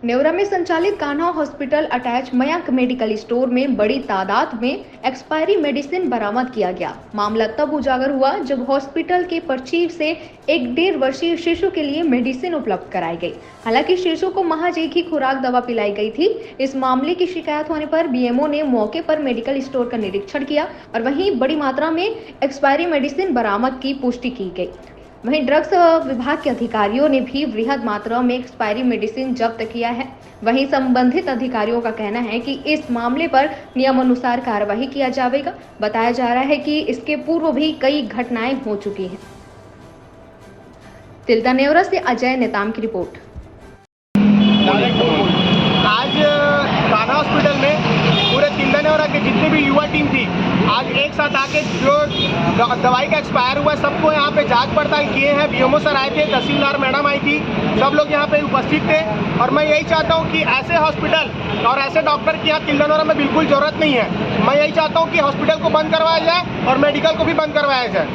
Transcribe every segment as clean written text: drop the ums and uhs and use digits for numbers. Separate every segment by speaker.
Speaker 1: नेवरा में संचालित Kanha hospital attach Mayank medical store में बड़ी तादाद में एक्सपायरी मेडिसिन बरामद किया गया। मामला तब उजागर हुआ जब हॉस्पिटल के पर्ची से एक 1.5 वर्षीय शिशु के लिए मेडिसिन उपलब्ध कराई गई। हालांकि शिशु को महज एक ही खुराक दवा पिलाई गई थी। इस मामले की शिकायत होने पर बीएमओ ने मौके पर मेडिकल स्टोर का निरीक्षण किया और वहीं बड़ी मात्रा में एक्सपायरी मेडिसिन बरामद की पुष्टि की गई। वहीं ड्रग्स विभाग के अधिकारियों ने भी वृहद मात्रा में एक्सपायरी मेडिसिन जब्त किया है। वहीं संबंधित अधिकारियों का कहना है कि इस मामले पर नियमानुसार कार्रवाई किया जाएगा। बताया जा रहा है कि इसके पूर्व भी कई घटनाएं हो चुकी हैं। तिलदा नेवरा से अजय नेताम की रिपोर्ट।
Speaker 2: आज कान्हा हॉस्पिटल में पूरे तिलदा नेवरा के जितनी भी युवा टीम थी, आज एक साथ आके जो दवाई का एक्सपायर हुआ है सबको यहाँ पे जांच पड़ताल किए हैं। बीएमओ सर आए थे, तहसीलदार मैडम आई थी, सब लोग यहाँ पे उपस्थित थे। और मैं यही चाहता हूँ कि ऐसे हॉस्पिटल और ऐसे डॉक्टर की यहाँ तिलदा नेवरा में बिल्कुल ज़रूरत नहीं है। मैं यही चाहता हूँ कि हॉस्पिटल को बंद करवाया जाए और मेडिकल को भी बंद करवाया जाए।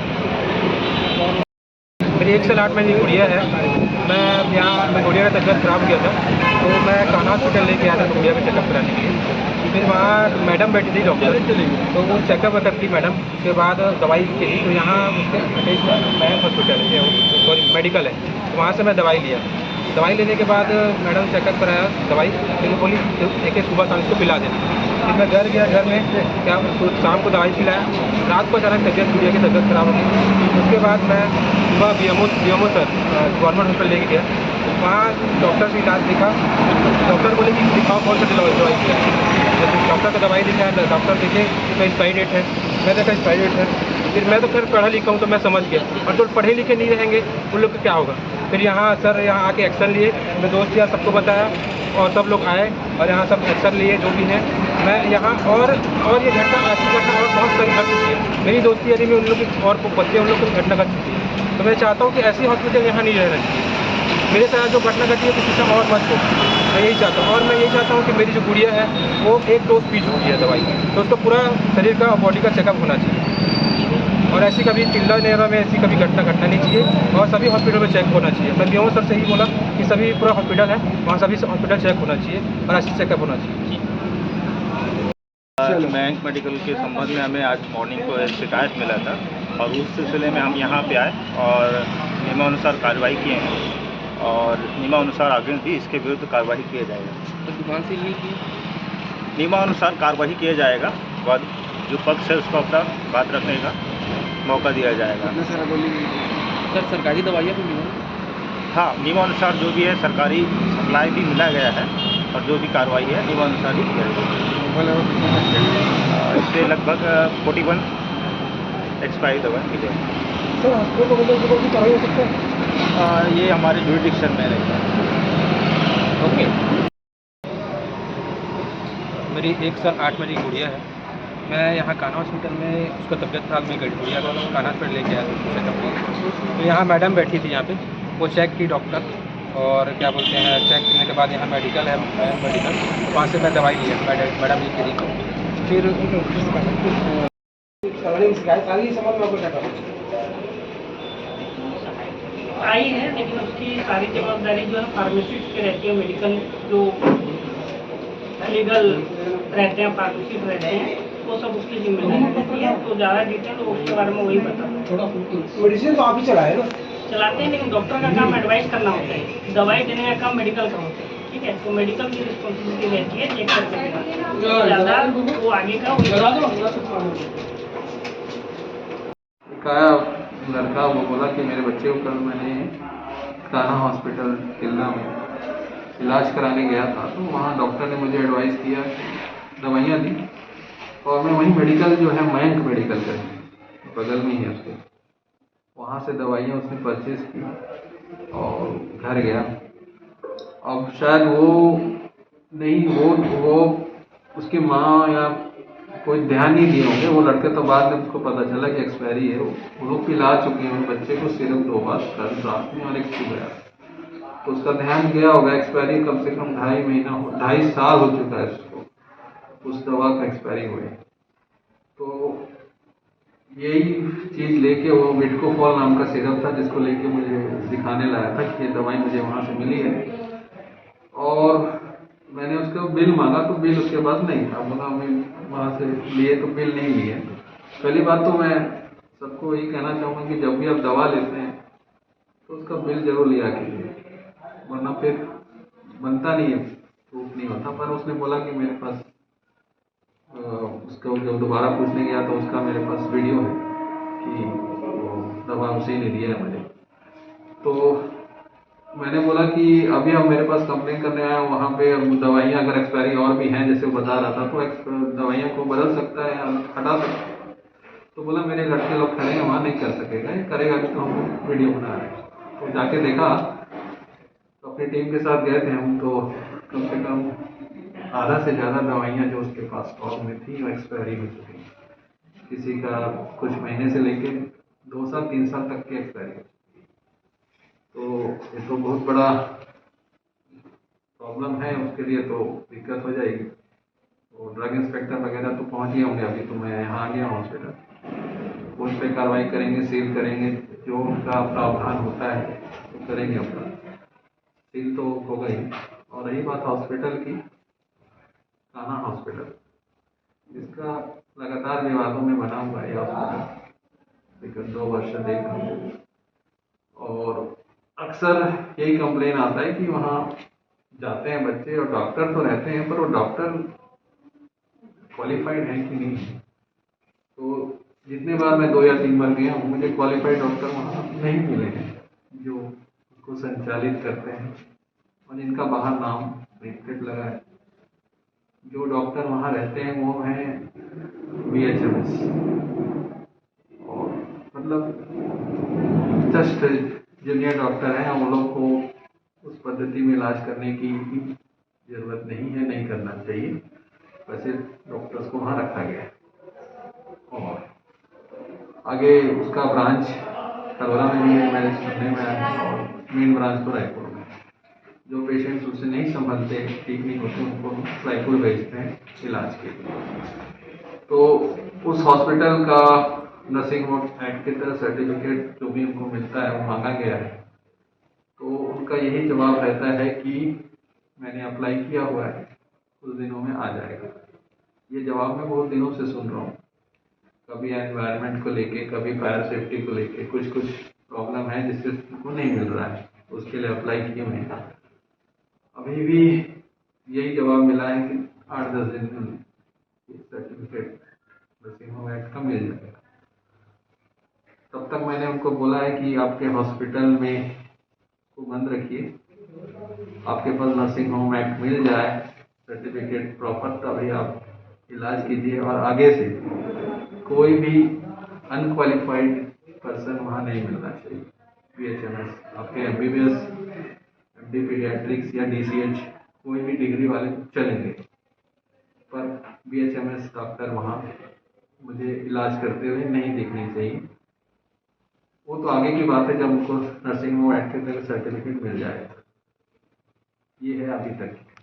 Speaker 3: मेरी 1 साल 8 महीने की गुड़िया है। मैं गुड़िया का तबियत खराब हो गया था, तो मैं कान्हा हॉस्पिटल लेके आया था गुड़िया का चेकअप कराने के लिए। फिर वहाँ मैडम बैठी थी डॉक्टर, तो वो चेकअप करती मैडम, उसके बाद दवाई के लिए तो यहाँ उसके अटैच मयंक हॉस्पिटल है, सॉरी मेडिकल है, तो वहाँ से मैं दवाई लिया। दवाई लेने के बाद मैडम चेकअप कराया दवाई, फिर वो बोली एक सुबह शाम इसको पिला देना। फिर मैं घर गया, घर में क्या शाम को दवाई पिलाया, रात को अचानक गुड़िया की तबियत खराब हो गई। उसके बाद मैं सुबह बीएमओ सर गवर्नमेंट हॉस्पिटल लेके गया, वहाँ डॉक्टर से इलाज दिखा। डॉक्टर बोले कि दिखाओ कौन सा दवाई किया। जैसे डॉक्टर का दवाई दिखा, डॉक्टर देखे इसका एक्सपायरी डेट है, मैं देखा एक्सपायरी डेट है। फिर मैं तो खैर पढ़ा लिखा हूँ तो मैं समझ गया, और जो पढ़े लिखे नहीं रहेंगे उन लोग का क्या होगा। फिर यहाँ सर यहाँ आके एक्शन लिए, मेरे दोस्त यार सबको बताया और सब लोग आए और यहाँ सब एक्शन लिए जो भी है। मैं यहाँ और ये घटना ऐसी घटना और बहुत सारी घट चुकी है। मेरी दोस्ती यानी में उन लोग की और बच्चे उन लोग की घटना घट चुकी है। तो मैं चाहता हूँ कि ऐसी हॉस्पिटल यहाँ नहीं रहना चाहिए। मेरे साथ जो घटना घटी है किसी से और मत हो, मैं यही चाहता हूँ। और मैं यही चाहता हूँ कि मेरी जो गुड़िया है वो 1 डोज पी चुकी है दवाई, तो उसका पूरा शरीर का बॉडी का चेकअप होना चाहिए। और ऐसी कभी तिलदा नेवरा में ऐसी कभी घटना घटना नहीं चाहिए, और सभी हॉस्पिटल में चेक होना चाहिए। मैं बीएमओ सर से ही बोला कि सभी पूरा हॉस्पिटल है वहाँ सभी हॉस्पिटल चेक होना चाहिए और ऐसी चेकअप होना चाहिए।
Speaker 4: मयंक मेडिकल के संबंध में हमें आज मॉर्निंग को एक शिकायत मिला था और उस सिलसिले में हम यहाँ पे आए और नियमानुसार कार्रवाई किए हैं और नियमानुसार आगे भी इसके विरुद्ध कार्रवाई किया जाएगा।
Speaker 3: तो दुकान से ये की
Speaker 4: नियमानुसार कार्रवाई किया जाएगा, बाद जो पक्ष है उसको अपना बात रखने का मौका दिया जाएगा।
Speaker 3: सर सरकारी दवाइयाँ भी मिली?
Speaker 4: हाँ, नियमानुसार जो भी है सरकारी सप्लाई भी मिला गया है और जो भी कार्रवाई है नियमानुसार ही किया जाएगा। इससे लगभग 41 एक्सपायरी दवा मिले।
Speaker 2: सर हॉस्पिटल को कार्रवाई हो सकता है?
Speaker 4: ये हमारे जुरिडिक्शन में रहेगा।
Speaker 3: ओके। मेरी 1 साल 8 महीने की गुड़िया है। मैं यहाँ कान्हा हॉस्पिटल में उसका तबियत खराब में गई गुड़िया को कान्हा हॉस्पिटल लेके आया था चेकअप के। तो यहाँ मैडम बैठी थी, यहाँ पे वो चेक की डॉक्टर, और क्या बोलते हैं चेक करने के बाद यहाँ मेडिकल है मेडिकल, वहाँ से मैं दवाई लिया मैडम लिख के दी। फिर
Speaker 5: आई है, लेकिन उसकी सारी जवाबदारी जो है फार्मासिस्ट की रहती है। मेडिकल जो लीगल रहते हैं, फार्मासिस्ट रहते हैं, वो सब उसकी जिम्मेदारी रहती है। तो ज़्यादा डिटेल उसके बारे में वही बता।
Speaker 2: मेडिसिन तो आप ही चलाए ना?
Speaker 5: चलाते हैं, लेकिन डॉक्टर का काम एडवाइस करना होता है, दवाई देने का काम मेडिकल का होता है। ठीक है, तो मेडिकल की रिस्पॉन्सिबिलिटी रहती है चेक करके ज़्यादा वो आगे का
Speaker 6: कहा लड़का वो बोला कि मेरे बच्चे को कल मैंने कान्हा हॉस्पिटल तिलदा में इलाज कराने गया था, तो वहाँ डॉक्टर ने मुझे एडवाइस किया, दवाइयाँ दी, और मैं वहीं मेडिकल जो है मयंक मेडिकल का बगल में ही है उसके, वहाँ से दवाइयाँ उसने परचेज की और घर गया। अब शायद वो उसकी माँ या कोई ध्यान नहीं दिए होंगे वो लड़के, तो बाद में उसको पता चला कि एक्सपायरी है। वो लोग पिला चुके हैं बच्चे को सिर्फ 2 बार, कल रात में और एक सुबह, तो उसका ध्यान गया होगा। एक्सपायरी कम से कम 2.5 साल हो चुका है उसको, उस दवा का एक्सपायरी हुए। तो यही चीज़ लेके वो विडकोफॉल नाम का सिरप था जिसको लेके मुझे दिखाने लाया था कि ये दवाई मुझे वहाँ से मिली है, और बिल मांगा तो बिल उसके पास नहीं था, बोला मैं वहाँ से लिए तो बिल नहीं लिए। पहली बात तो मैं सबको यही कहना चाहूँगा कि जब भी आप दवा लेते हैं तो उसका बिल जरूर लिया कीजिए, वरना फिर बनता नहीं है, प्रूफ नहीं होता। पर उसने बोला कि मेरे पास उसको जब दोबारा पूछने गया तो उसका मेरे पास वीडियो है कि दवा उसी ने दिया है मुझे। तो मैंने बोला कि अभी आप मेरे पास कंप्लेन करने आए हैं, वहाँ पे दवाइयाँ अगर एक्सपायरी और भी हैं जैसे वो बता रहा था तो दवाइयाँ को बदल सकता है या हटा सकता है। तो बोला मेरे लड़के लोग खड़े हैं वहाँ नहीं कर सकेगा, ये करेगा कि तो हम वीडियो बना रहे हैं। तो जाके देखा तो अपनी टीम के साथ गए थे हम, तो कम से कम आधा से ज़्यादा दवाइयाँ जो उसके पास स्टॉक में थी वो एक्सपायरी हो चुकी। किसी का कुछ महीने से लेके 2 साल 3 साल तक की एक्सपायरी। तो ये तो बहुत बड़ा प्रॉब्लम है, उसके लिए तो दिक्कत हो जाएगी। तो ड्रग इंस्पेक्टर वगैरह तो पहुंच गए होंगे, अभी तो मैं यहाँ आ गया हॉस्पिटल। उस पर कार्रवाई करेंगे, सील करेंगे, जो उनका प्रावधान होता है तो करेंगे अपना, सील तो होगा ही। और रही बात हॉस्पिटल की, कान्हा हॉस्पिटल, इसका लगातार विवादों में बना हुआ है हॉस्पिटल, विगत 2 वर्ष से देख रहा हूँ। और अक्सर यही कंप्लेन आता है कि वहाँ जाते हैं बच्चे और डॉक्टर तो रहते हैं पर वो डॉक्टर क्वालिफाइड है कि नहीं है। तो जितने बार मैं 2 या 3 बार गया हूँ, मुझे क्वालिफाइड डॉक्टर वहाँ नहीं मिले हैं जो उसको संचालित करते हैं और जिनका बाहर नाम प्रिंटेड लगा है। जो डॉक्टर वहाँ रहते हैं वो हैं BHMS, और मतलब जस्ट जूनियर डॉक्टर हैं। उन लोग को उस पद्धति में इलाज करने की ज़रूरत नहीं है, नहीं करना चाहिए। वैसे डॉक्टर्स को वहाँ रखा गया है। और आगे उसका ब्रांच खरोरा में भी है, मेरे सुनने में आया, और मेन ब्रांच तो रायपुर में। जो पेशेंट्स उससे नहीं संभलते, ठीक नहीं होते, उनको रायपुर भेजते हैं इलाज के लिए। तो उस हॉस्पिटल का नर्सिंग होम एक्ट के तहत सर्टिफिकेट जो भी उनको मिलता है वो मांगा गया है। तो उनका यही जवाब रहता है कि मैंने अप्लाई किया हुआ है, कुछ दिनों में आ जाएगा। ये जवाब मैं बहुत दिनों से सुन रहा हूँ, कभी एनवायरनमेंट को लेके, कभी फायर सेफ्टी को लेके कुछ प्रॉब्लम है जिससे उनको नहीं मिल रहा है, उसके लिए अप्लाई किए हुए हैं। अभी भी यही जवाब मिला है कि 8-10 दिन में सर्टिफिकेट नर्सिंग होम एक्ट का मिल जाएगा। तब तक मैंने उनको बोला है कि आपके हॉस्पिटल में को बंद रखिए, आपके पास नर्सिंग होम एक्ट मिल जाए सर्टिफिकेट प्रॉपर, तभी आप इलाज कीजिए। और आगे से कोई भी अनक्वालिफाइड पर्सन वहाँ नहीं मिलना चाहिए। BHMS आपके MBBS, MD पीडियाट्रिक्स या DCH कोई भी डिग्री वाले चलेंगे, पर BHMS डॉक्टर वहाँ मुझे इलाज करते हुए नहीं दिखनी चाहिए। वो तो आगे की बात है जब उनको नर्सिंग होम एक्ट के तहत सर्टिफिकेट मिल जाएगा। ये है अभी तक की।